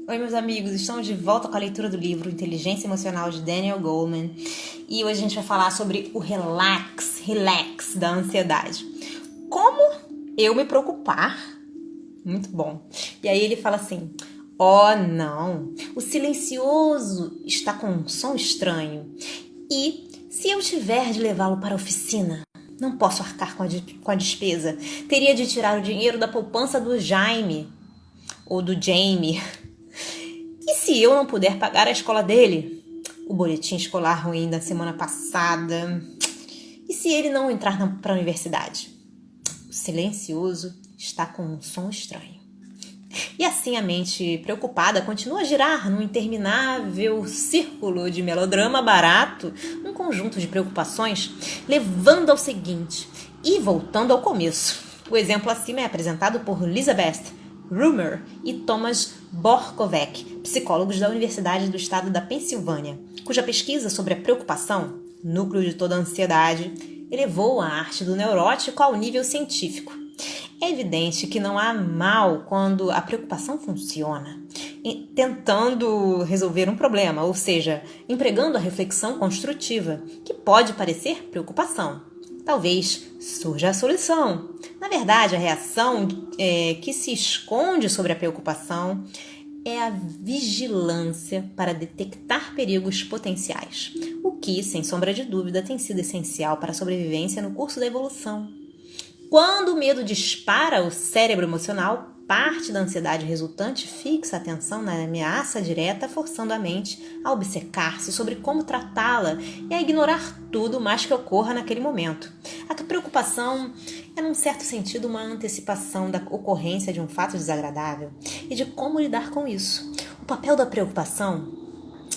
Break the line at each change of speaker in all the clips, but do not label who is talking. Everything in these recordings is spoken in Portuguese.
Oi, meus amigos, estamos de volta com a leitura do livro Inteligência Emocional de Daniel Goleman e hoje a gente vai falar sobre o relax da ansiedade. Como eu me preocupar? Muito bom. E aí ele fala assim: oh, não, o silencioso está com um som estranho e se eu tiver de levá-lo para a oficina? Não posso arcar com a despesa. Teria de tirar o dinheiro da poupança do Jaime ou do Jamie. E se eu não puder pagar a escola dele? O boletim escolar ruim da semana passada. E se ele não entrar para a universidade? O silencioso está com um som estranho. E assim a mente preocupada continua a girar num interminável círculo de melodrama barato, um conjunto de preocupações, levando ao seguinte e voltando ao começo. O exemplo acima é apresentado por Elizabeth Rumer e Thomas Borkovec, psicólogos da Universidade do Estado da Pensilvânia, cuja pesquisa sobre a preocupação, núcleo de toda a ansiedade, elevou a arte do neurótico ao nível científico. É evidente que não há mal quando a preocupação funciona, tentando resolver um problema, ou seja, empregando a reflexão construtiva, que pode parecer preocupação. Talvez surja a solução. Na verdade, a reação que se esconde sobre a preocupação é a vigilância para detectar perigos potenciais, o que, sem sombra de dúvida, tem sido essencial para a sobrevivência no curso da evolução. Quando o medo dispara o cérebro emocional, parte da ansiedade resultante fixa a atenção na ameaça direta, forçando a mente a obcecar-se sobre como tratá-la e a ignorar tudo mais que ocorra naquele momento. A preocupação é, num certo sentido, uma antecipação da ocorrência de um fato desagradável e de como lidar com isso. O papel da preocupação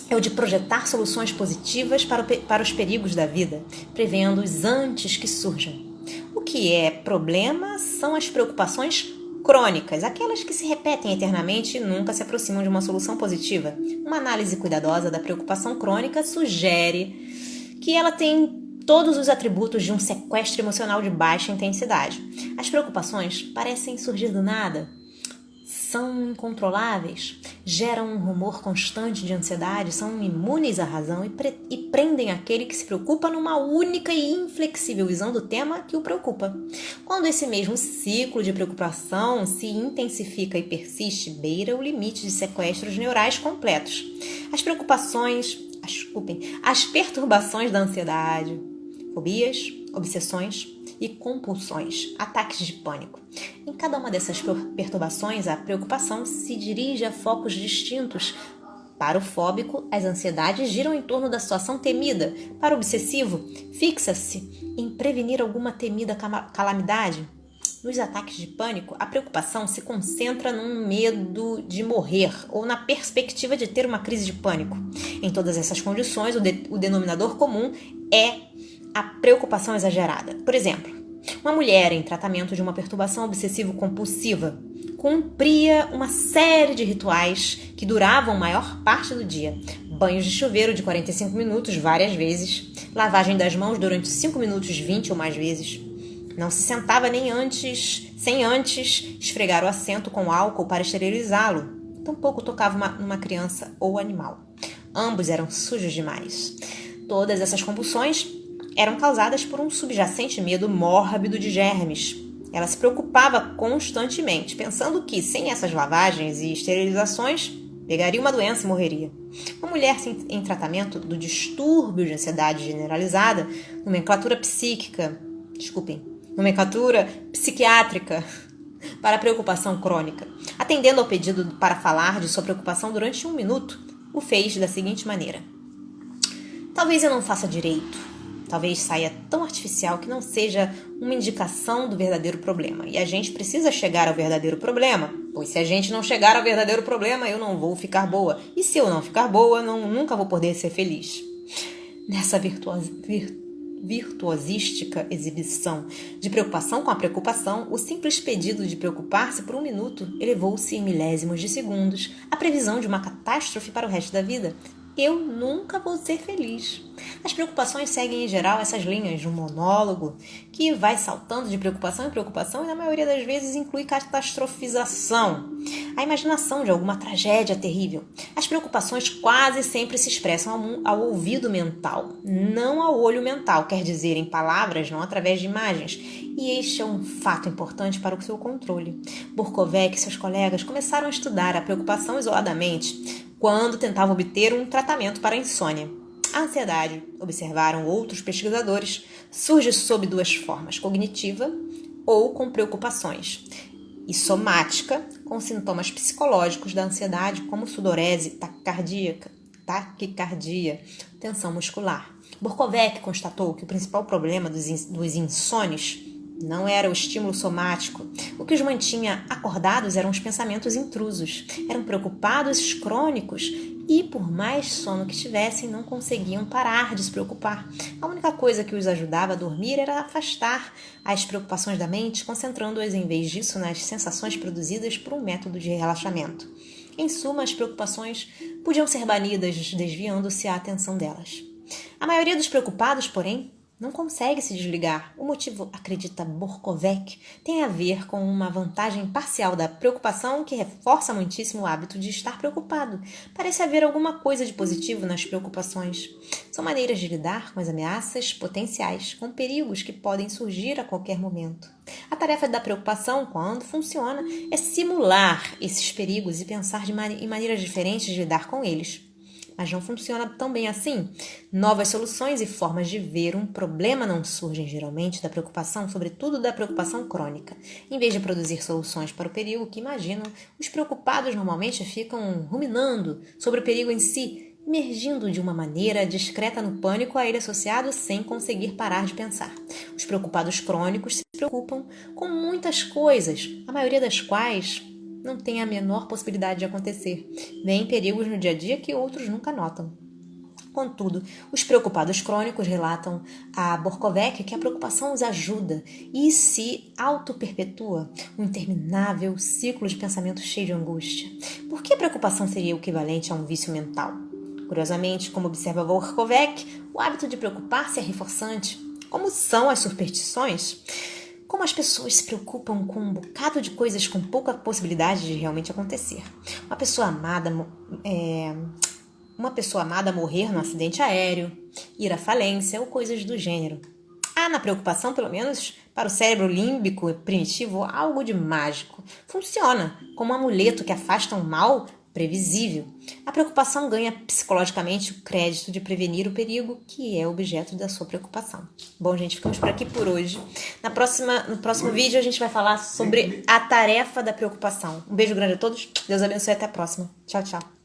é o de projetar soluções positivas para os perigos da vida, prevendo-os antes que surjam. O que é problema são as preocupações crônicas, aquelas que se repetem eternamente e nunca se aproximam de uma solução positiva. Uma análise cuidadosa da preocupação crônica sugere que ela tem todos os atributos de um sequestro emocional de baixa intensidade. As preocupações parecem surgir do nada, são incontroláveis, geram um rumor constante de ansiedade, são imunes à razão e prendem aquele que se preocupa numa única e inflexível visão do tema que o preocupa. Quando esse mesmo ciclo de preocupação se intensifica e persiste, beira o limite de sequestros neurais completos. As perturbações da ansiedade, fobias, obsessões e compulsões, ataques de pânico. Em cada uma dessas perturbações, a preocupação se dirige a focos distintos. Para o fóbico, as ansiedades giram em torno da situação temida. Para o obsessivo, fixa-se em prevenir alguma temida calamidade. Nos ataques de pânico, a preocupação se concentra num medo de morrer ou na perspectiva de ter uma crise de pânico. Em todas essas condições, o denominador comum é a preocupação exagerada. Por exemplo, uma mulher em tratamento de uma perturbação obsessivo-compulsiva cumpria uma série de rituais que duravam a maior parte do dia. Banhos de chuveiro de 45 minutos várias vezes, lavagem das mãos durante 5 minutos 20 ou mais vezes. Não se sentava sem antes esfregar o assento com álcool para esterilizá-lo. Tampouco tocava numa criança ou animal. Ambos eram sujos demais. Todas essas compulsões eram causadas por um subjacente medo mórbido de germes. Ela se preocupava constantemente, pensando que, sem essas lavagens e esterilizações, pegaria uma doença e morreria. Uma mulher em tratamento do distúrbio de ansiedade generalizada, nomenclatura psiquiátrica para a preocupação crônica, atendendo ao pedido para falar de sua preocupação durante 1 minuto, o fez da seguinte maneira: talvez eu não faça direito. Talvez saia tão artificial que não seja uma indicação do verdadeiro problema. E a gente precisa chegar ao verdadeiro problema, pois se a gente não chegar ao verdadeiro problema, eu não vou ficar boa. E se eu não ficar boa, nunca vou poder ser feliz. Nessa virtuosística exibição de preocupação com a preocupação, o simples pedido de preocupar-se por 1 minuto elevou-se em milésimos de segundos à previsão de uma catástrofe para o resto da vida. eu nunca vou ser feliz. As preocupações seguem, em geral, essas linhas de um monólogo que vai saltando de preocupação em preocupação e, na maioria das vezes, inclui catastrofização, a imaginação de alguma tragédia terrível. As preocupações quase sempre se expressam ao ouvido mental, não ao olho mental, quer dizer, em palavras, não através de imagens. E este é um fato importante para o seu controle. Burkovec e seus colegas começaram a estudar a preocupação isoladamente quando tentavam obter um tratamento para a insônia. A ansiedade, observaram outros pesquisadores, surge sob duas formas, cognitiva ou com preocupações, e somática, com sintomas psicológicos da ansiedade, como sudorese, taquicardia, tensão muscular. Burkovec constatou que o principal problema dos insônios não era o estímulo somático. O que os mantinha acordados eram os pensamentos intrusos. Eram preocupados crônicos e, por mais sono que tivessem, não conseguiam parar de se preocupar. A única coisa que os ajudava a dormir era afastar as preocupações da mente, concentrando-as, em vez disso, nas sensações produzidas por um método de relaxamento. Em suma, as preocupações podiam ser banidas, desviando-se a atenção delas. A maioria dos preocupados, porém, não consegue se desligar. O motivo, acredita Burkovec, tem a ver com uma vantagem parcial da preocupação que reforça muitíssimo o hábito de estar preocupado. Parece haver alguma coisa de positivo nas preocupações. São maneiras de lidar com as ameaças potenciais, com perigos que podem surgir a qualquer momento. A tarefa da preocupação, quando funciona, é simular esses perigos e pensar em maneiras diferentes de lidar com eles. Mas não funciona tão bem assim. Novas soluções e formas de ver um problema não surgem geralmente da preocupação, sobretudo da preocupação crônica. Em vez de produzir soluções para o perigo que imaginam, os preocupados normalmente ficam ruminando sobre o perigo em si, emergindo de uma maneira discreta no pânico a ele associado sem conseguir parar de pensar. Os preocupados crônicos se preocupam com muitas coisas, a maioria das quais não tem a menor possibilidade de acontecer. Vêm perigos no dia a dia que outros nunca notam. Contudo, os preocupados crônicos relatam a Burkovec que a preocupação os ajuda e se auto-perpetua, um interminável ciclo de pensamento cheio de angústia. Por que a preocupação seria o equivalente a um vício mental? Curiosamente, como observa Burkovec, o hábito de preocupar-se é reforçante. Como são as superstições? Como as pessoas se preocupam com um bocado de coisas com pouca possibilidade de realmente acontecer. Uma pessoa amada morrer num acidente aéreo, ir à falência ou coisas do gênero. Há na preocupação, pelo menos para o cérebro límbico primitivo, algo de mágico. Funciona como um amuleto que afasta um mal previsível. A preocupação ganha psicologicamente o crédito de prevenir o perigo que é objeto da sua preocupação. Bom, gente, ficamos por aqui por hoje. No próximo vídeo a gente vai falar sobre a tarefa da preocupação. Um beijo grande a todos, Deus abençoe e até a próxima. Tchau, tchau.